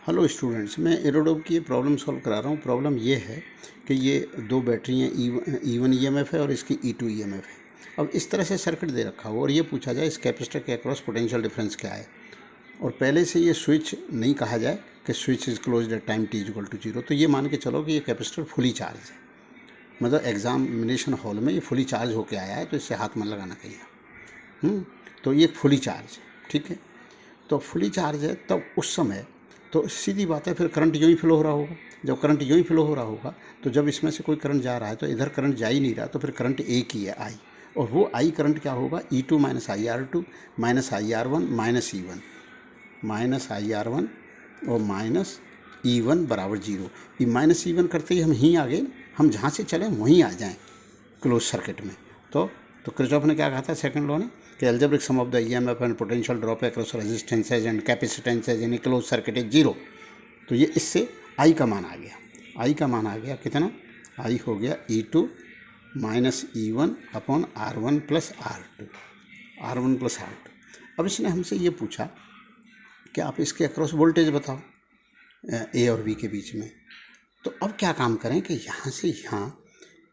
Hello students, मैं एरोडोब की problem solve करा रहा हूँ। प्रॉब्लम ये है कि ये दो बैटरी हैं, E1 EMF है और इसकी E2 EMF है। अब इस तरह से सर्किट दे रखा हो और ये पूछा जाए इस कैपेसिटर के अक्रॉस पोटेंशियल डिफरेंस क्या है, और पहले से ये स्विच नहीं कहा जाए कि switch is closed at time t=0, तो ये मान के चलो कि ये कैपेसिटर फुली चार्ज है। मतलब एग्जामिनेशन हॉल में ये फुली चार्ज होके आया है, तो इससे हाथ मत लगाना कहीं। तो ये फुली चार्ज है, ठीक है। तो फुली चार्ज है तब उस समय तो सीधी बात है, फिर करंट यूँ ही फ्लो हो रहा होगा। जब करंट यूँ ही फ्लो हो रहा होगा तो जब इसमें से कोई करंट जा रहा है तो इधर करंट जा ही नहीं रहा, तो फिर करंट एक ही है, आई। और वो आई करंट क्या होगा, E2 minus IR2 minus IR1 minus E1 minus IR1 और माइनस E1 बराबर 0। ये माइनस E1 करते ही हम ही आ गए, हम जहाँ से चलें वहीं आ जाएं क्लोज सर्किट में। तो किरचॉफ ने क्या कहा था सेकंड लॉ ने कि algebraic sum of the EMF and potential drop across resistances and capacitances in closed circuit is 0। तो ये इससे आई का मान आ गया। आई का मान आ गया कितना, आई हो गया E2 minus E1 upon R1 plus R2। अब इसने हमसे ये पूछा कि आप इसके अक्रॉस वोल्टेज बताओ ए और बी के बीच में। तो अब क्या काम करें कि यहाँ से यहाँ,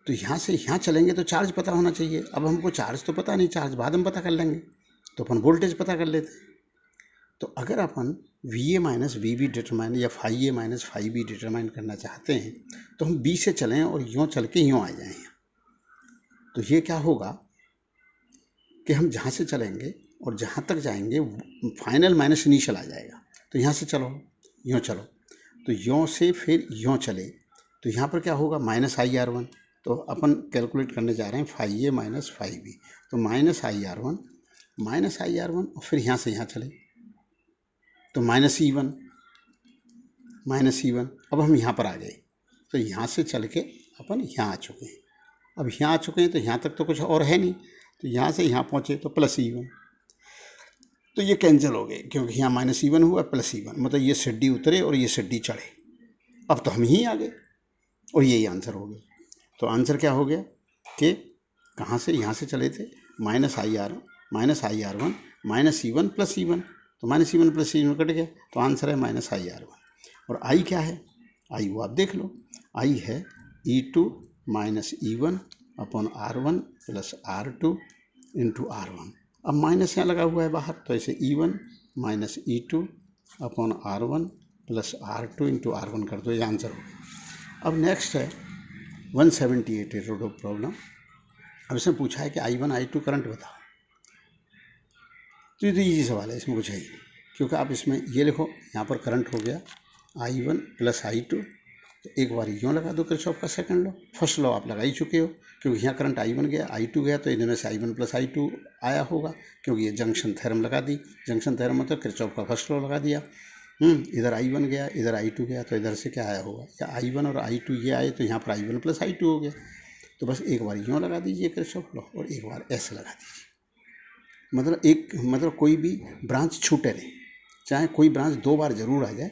तो यहाँ से यहाँ चलेंगे तो चार्ज पता होना चाहिए। अब हमको चार्ज तो पता नहीं, चार्ज बाद में पता कर लेंगे, तो अपन वोल्टेज पता कर लेते हैं। तो अगर अपन VA माइनस VB डिटरमाइन या φA माइनस φB डिटरमाइन करना चाहते हैं तो हम B से चलें और यूँ चल के यूँ आ जाएं। तो ये क्या होगा कि हम जहाँ से चलेंगे और जहाँ तक जाएंगे फाइनल माइनस इनिशियल आ जाएगा। तो यहाँ से चलो, यूँ चलो, तो यूँ से फिर यूँ चले तो यहाँ पर क्या होगा, माइनस IR1। तो अपन कैलकुलेट करने जा रहे हैं φA माइनस φB। तो माइनस IR1 और फिर यहाँ से यहाँ चले तो माइनस E1। अब हम यहाँ पर आ गए, तो यहाँ से चल के अपन यहाँ आ चुके हैं। अब यहाँ आ चुके हैं तो यहाँ तक तो कुछ और है नहीं, तो यहाँ से यहाँ पहुँचे तो प्लस E1। तो ये कैंसिल हो गए क्योंकि यहाँ माइनस E1 हुआ प्लस E1, मतलब ये सीढ़ी उतरे और ये सीढ़ी चढ़े। अब तो हम ही आ गए और यही आंसर हो गया। तो आंसर क्या हो गया कि कहाँ से, यहाँ से चले थे minus IR1 minus E1 plus E1, तो minus E1 plus E1 cut गया, तो आंसर है माइनस IR1। और आई क्या है, आई वो आप देख लो, आई है E2 minus E1 upon R1 plus R2 into R1। अब माइनस यहाँ लगा हुआ है बाहर, तो ऐसे E1 minus E2 upon R1 plus R2 into R1 कर दो, ये आंसर हो गया। अब नेक्स्ट है 178 एरोडोब प्रॉब्लम। अब इसमें पूछा है कि I1 I2 करंट बताओ। तो ये तो ईजी सवाल है, इसमें कुछ है ही नहीं, क्योंकि आप इसमें ये लिखो, यहाँ पर करंट हो गया I1 प्लस I2, तो एक बार यूँ लगा दो किरचॉफ का सेकंड लॉ। फर्स्ट लॉ आप लगा ही चुके हो, क्योंकि यहाँ करंट I1 गया I2 गया, तो इनमें से I1 प्लस I2 आया होगा, क्योंकि ये जंक्शन थ्योरम लगा दी। जंक्शन थ्योरम मतलब किरचॉफ का फर्स्ट लॉ लगा दिया। इधर I1 गया, इधर I2 गया, तो इधर से क्या आया होगा, या I1 और I2 ये आए, तो यहाँ पर I1 प्लस I2 हो गया। तो बस एक बार यूँ लगा दीजिए किरचॉफ लॉ और एक बार ऐसे लगा दीजिए। मतलब कोई भी ब्रांच छूटे नहीं, चाहे कोई ब्रांच दो बार जरूर आ जाए,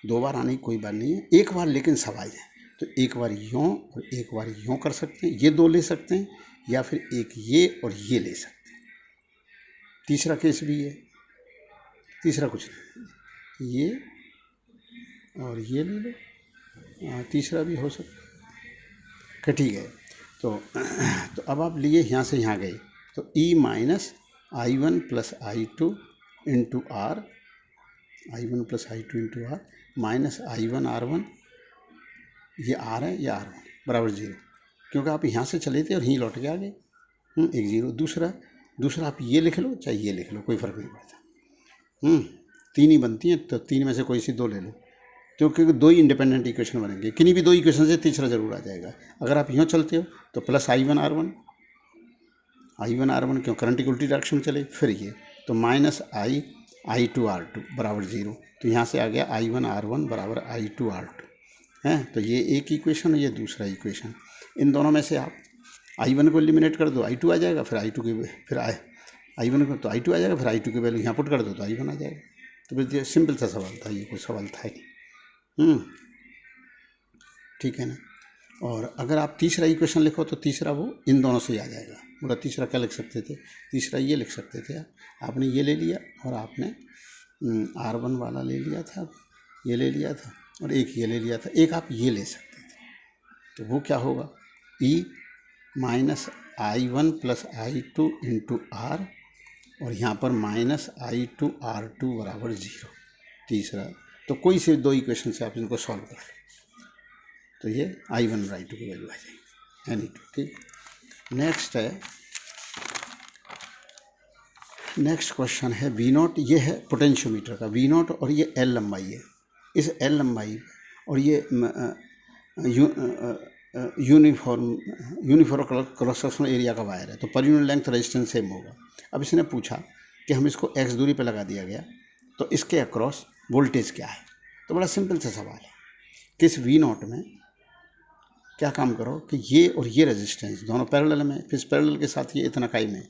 दो बार आने की कोई बात नहीं है, एक बार लेकिन सब आ जाए। तो एक बार यूँ और एक बार यूँ कर सकते हैं, ये दो ले सकते हैं, या फिर एक ये और ये ले सकते हैं। तीसरा केस भी है, तीसरा कुछ नहीं, ये और ये ले लो, तीसरा भी हो सकता है, ठीक है। तो अब आप लिए यहाँ से यहाँ गए, तो E minus I1 plus I2 into R, I1 plus I2 into R minus I1 R1, ये R है, ये R1 बराबर 0, क्योंकि आप यहाँ से चले थे और यहीं लौट के आ गए। एक 0। दूसरा आप ये लिख लो चाहे ये लिख लो, कोई फर्क नहीं पड़ता। तीन ही बनती हैं, तो तीन में से कोई सी दो ले लो, क्योंकि दो ही इंडिपेंडेंट इक्वेशन बनेंगे। किन्हीं भी दो इक्वेशन से तीसरा जरूर आ जाएगा। अगर आप यूँ चलते हो तो प्लस I1 R1 क्यों, करंट की उल्टी डायरेक्शन में चले, फिर ये तो माइनस I2 R2 बराबर 0, तो यहाँ से आ गया I1 R1 बराबर I2 R2 है। तो ये एक इक्वेशन है, ये दूसरा इक्वेशन। इन दोनों में से आप I1 को एलिमिनेट कर दो, I2 आ जाएगा, फिर I2 के फिर I1 को तो I2 आ जाएगा, फिर I2 की वैल्यू यहाँ पुट कर दो तो I1 आ जाएगा। तो बस ये सिंपल सा सवाल था, ये कोई सवाल था ही नहीं। ठीक है ना। और अगर आप तीसरा इक्वेशन लिखो तो तीसरा वो इन दोनों से ही आ जाएगा। मतलब तीसरा क्या लिख सकते थे, तीसरा ये लिख सकते थे, आपने ये ले लिया और आपने R1 वाला ले लिया था, ये ले लिया था और एक ये ले लिया था, एक आप ये ले सकते थे, तो वो क्या होगा, E minus I1 plus I2 into R, और यहाँ पर माइनस I2 R2 बराबर 0। तीसरा, तो कोई से दो इक्वेशन से आप इनको सॉल्व कर लो, तो ये I1 और I2 की वैल्यू आ जाएगी, Ni2। ठीक, नेक्स्ट क्वेश्चन है V0। ये है पोटेंशियोमीटर का V0 और ये L लंबाई है। इस L लंबाई और ये यूनिफॉर्म क्रॉस सेक्शनल एरिया का वायर है, तो पर यूनिट लेंथ रेजिस्टेंस सेम होगा। अब इसने पूछा कि हम इसको x दूरी पर लगा दिया गया, तो इसके अक्रॉस वोल्टेज क्या है। तो बड़ा सिंपल सा सवाल है कि इस V0 में क्या काम करो कि ये और ये रेजिस्टेंस दोनों पैरेलल में, फिर पैरेलल के साथ ये इतना काई में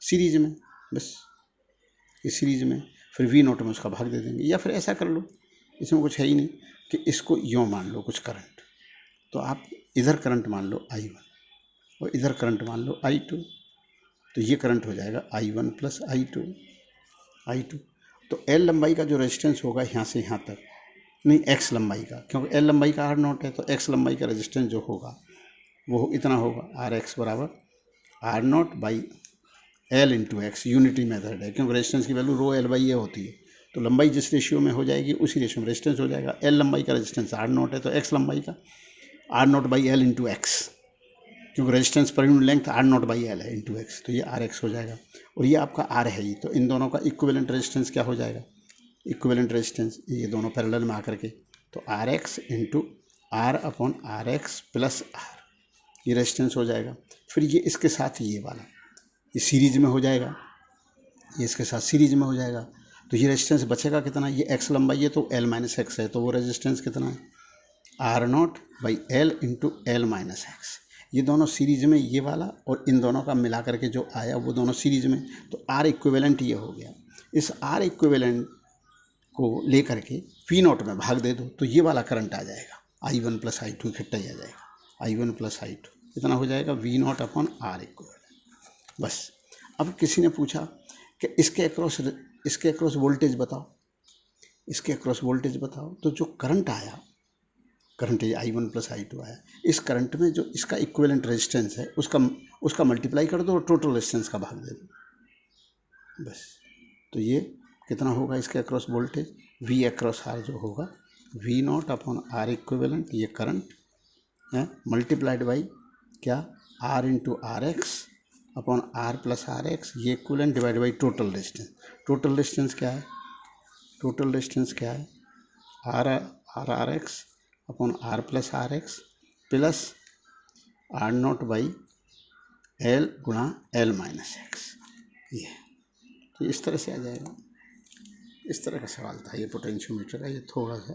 सीरीज में, बस ये सीरीज में, फिर V0 में उसका भाग दे देंगे। या फिर ऐसा कर लो, इसमें कुछ है ही नहीं, कि इसको यूँ मान लो कुछ करंट, तो आप इधर करंट मान लो I1 और इधर करंट मान लो I2, तो ये करंट हो जाएगा I1 प्लस I2। तो L लंबाई का जो रेजिस्टेंस होगा यहाँ से यहाँ तक, नहीं X लंबाई का, क्योंकि L लंबाई का R0 है, तो X लंबाई का रेजिस्टेंस जो होगा वो इतना होगा, RX बराबर R0 by L into x. Unity method है, क्योंकि रेजिस्टेंस की वैल्यू रो L बाई ए होती है, तो लंबाई जिस रेशियो में हो जाएगी उसी रेशियो में रेजिस्टेंस हो जाएगा। L लंबाई का रेजिस्टेंस R0 है, तो X लंबाई का R0 by L into x, क्योंकि रेजिस्टेंस पर unit length R0 by L है इंटू एक्स, तो ये RX हो जाएगा। और ये आपका R है ही, तो इन दोनों का इक्विवेलेंट रेजिस्टेंस क्या हो जाएगा, इक्विवेलेंट रेजिस्टेंस ये दोनों पैरेलल में आकर के, तो RX into R upon RX plus R, ये रेजिस्टेंस हो जाएगा। फिर ये इसके साथ ये वाला ये सीरीज में हो जाएगा, ये इसके साथ सीरीज में हो जाएगा, तो ये रेजिस्टेंस बचेगा कितना, ये x लंबाई है तो L माइनस एक्स है, तो वो रेजिस्टेंस कितना है R0 by L into L minus x. ये दोनों सीरीज में ये वाला और इन दोनों का मिला करके जो आया वो दोनों सीरीज में, तो R इक्विवेलेंट ये हो गया। इस R इक्विवेलेंट को लेकर के V0 में भाग दे दो, तो ये वाला करंट आ जाएगा I1 प्लस I2 इकट्ठा ही आ जाएगा, I1 प्लस I2 इतना हो जाएगा V0 अपॉन R इक्विवेलेंट। बस। अब किसी ने पूछा कि इसके अक्रॉस वोल्टेज बताओ, इसके अक्रॉस वोल्टेज बताओ, तो जो करंट आया, करंट ये I1 प्लस I2 आया, इस करंट में जो इसका इक्विवेलेंट रेजिस्टेंस है उसका मल्टीप्लाई कर दो और टोटल रेजिस्टेंस का भाग दे दो, बस। तो ये कितना होगा इसके across voltage, V across R जो होगा V0 अपॉन R इक्विवेलेंट, ये करंट है, मल्टीप्लाइड बाई क्या R into RX upon R plus RX, ये equivalent divide by total resistance. Total resistance क्या है, टोटल रेजिस्टेंस क्या है RX upon R plus RX plus R0 by L गुणा L minus x, ये तो इस तरह से आ जाएगा। इस तरह का सवाल था ये पोटेंशियोमीटर का, ये थोड़ा सा